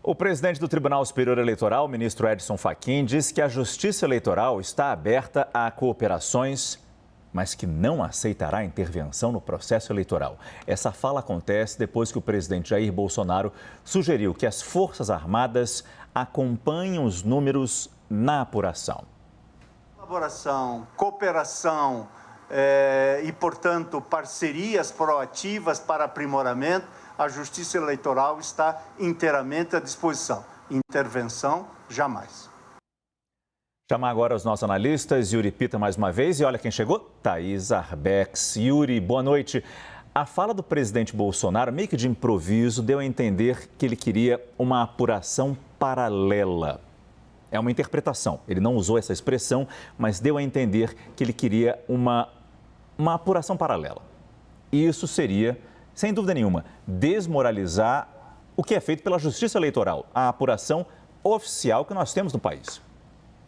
O presidente do Tribunal Superior Eleitoral, o ministro Edson Fachin, disse que a Justiça Eleitoral está aberta a cooperações, mas que não aceitará intervenção no processo eleitoral. Essa fala acontece depois que o presidente Jair Bolsonaro sugeriu que as Forças Armadas acompanhem os números na apuração. Colaboração, cooperação e, portanto, parcerias proativas para aprimoramento, a Justiça Eleitoral está inteiramente à disposição. Intervenção, jamais. Chamar agora os nossos analistas, Yuri Pita mais uma vez. E olha quem chegou, Thaís Arbex. Yuri, boa noite. A fala do presidente Bolsonaro, meio que de improviso, deu a entender que ele queria uma apuração paralela. É uma interpretação, ele não usou essa expressão, mas deu a entender que ele queria uma apuração paralela. E isso seria, sem dúvida nenhuma, desmoralizar o que é feito pela Justiça Eleitoral, a apuração oficial que nós temos no país.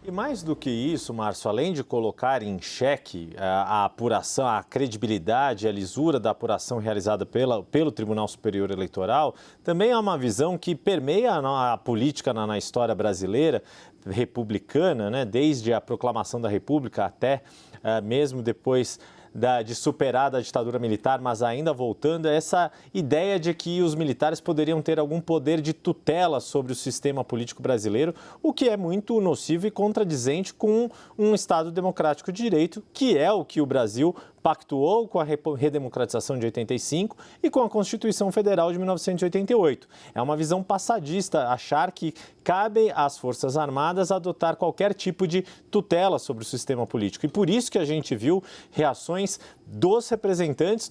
E mais do que isso, Márcio, além de colocar em xeque a apuração, a credibilidade, a lisura da apuração realizada pelo Tribunal Superior Eleitoral, também há uma visão que permeia a política na história brasileira, republicana, né? Desde a proclamação da República até mesmo depois de superar a ditadura militar, mas ainda voltando a essa ideia de que os militares poderiam ter algum poder de tutela sobre o sistema político brasileiro, o que é muito nocivo e contradizente com um Estado democrático de direito, que é o que o Brasil pactuou com a redemocratização de 85 e com a Constituição Federal de 1988. É uma visão passadista achar que cabe às Forças Armadas adotar qualquer tipo de tutela sobre o sistema político. E por isso que a gente viu reações dos representantes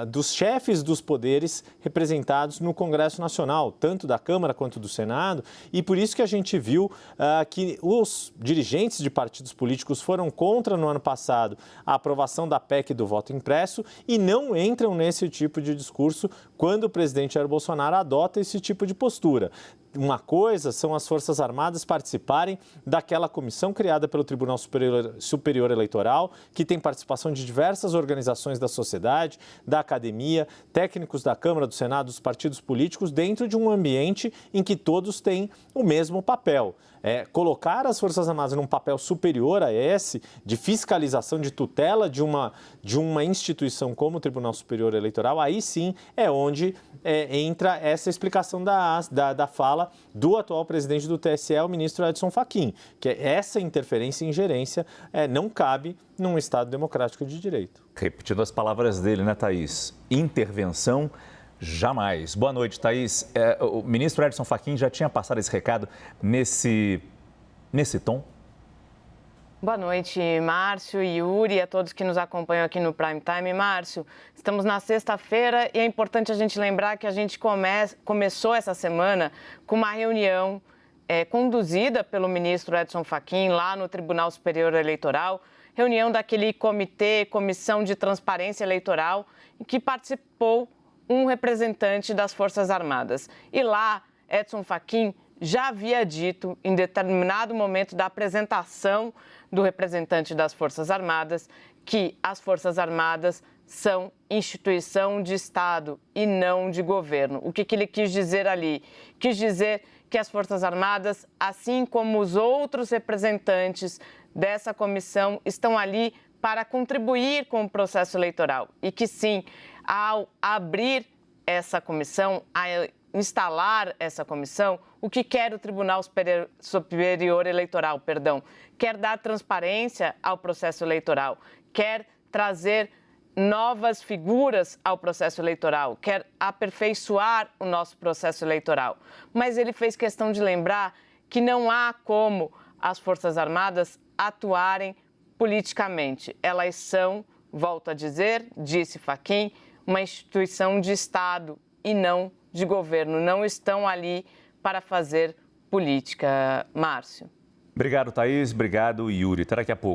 dos chefes dos poderes representados no Congresso Nacional, tanto da Câmara quanto do Senado, e por isso que a gente viu que os dirigentes de partidos políticos foram contra, no ano passado, a aprovação da PEC do voto impresso e não entram nesse tipo de discurso quando o presidente Jair Bolsonaro adota esse tipo de postura. Uma coisa são as Forças Armadas participarem daquela comissão criada pelo Tribunal Superior Eleitoral, que tem participação de diversas organizações da sociedade, da academia, técnicos da Câmara, do Senado, dos partidos políticos, dentro de um ambiente em que todos têm o mesmo papel. Colocar as Forças Armadas num papel superior a esse, de fiscalização, de tutela de uma instituição como o Tribunal Superior Eleitoral, aí sim é onde entra essa explicação da fala do atual presidente do TSE, o ministro Edson Fachin, que essa interferência e ingerência não cabe num Estado democrático de direito. Repetindo as palavras dele, né, Thaís? Intervenção, jamais. Boa noite, Thaís. O ministro Edson Fachin já tinha passado esse recado nesse tom? Boa noite, Márcio e Yuri, a todos que nos acompanham aqui no Prime Time. Márcio, estamos na sexta-feira e é importante a gente lembrar que a gente começou essa semana com uma reunião conduzida pelo ministro Edson Fachin lá no Tribunal Superior Eleitoral, reunião daquele Comissão de Transparência Eleitoral, em que participou um representante das Forças Armadas. E lá, Edson Fachin já havia dito, em determinado momento da apresentação do representante das Forças Armadas, que as Forças Armadas são instituição de Estado e não de governo. O que ele quis dizer ali? Quis dizer que as Forças Armadas, assim como os outros representantes dessa comissão, estão ali para contribuir com o processo eleitoral e que sim, ao abrir essa comissão, a instalar essa comissão, o que quer o Tribunal Superior Eleitoral, quer dar transparência ao processo eleitoral, quer trazer novas figuras ao processo eleitoral, quer aperfeiçoar o nosso processo eleitoral. Mas ele fez questão de lembrar que não há como as Forças Armadas atuarem politicamente. Elas são, volto a dizer, disse Fachin, uma instituição de Estado e não de governo. Não estão ali para fazer política, Márcio. Obrigado, Thaís. Obrigado, Yuri. Até daqui a pouco.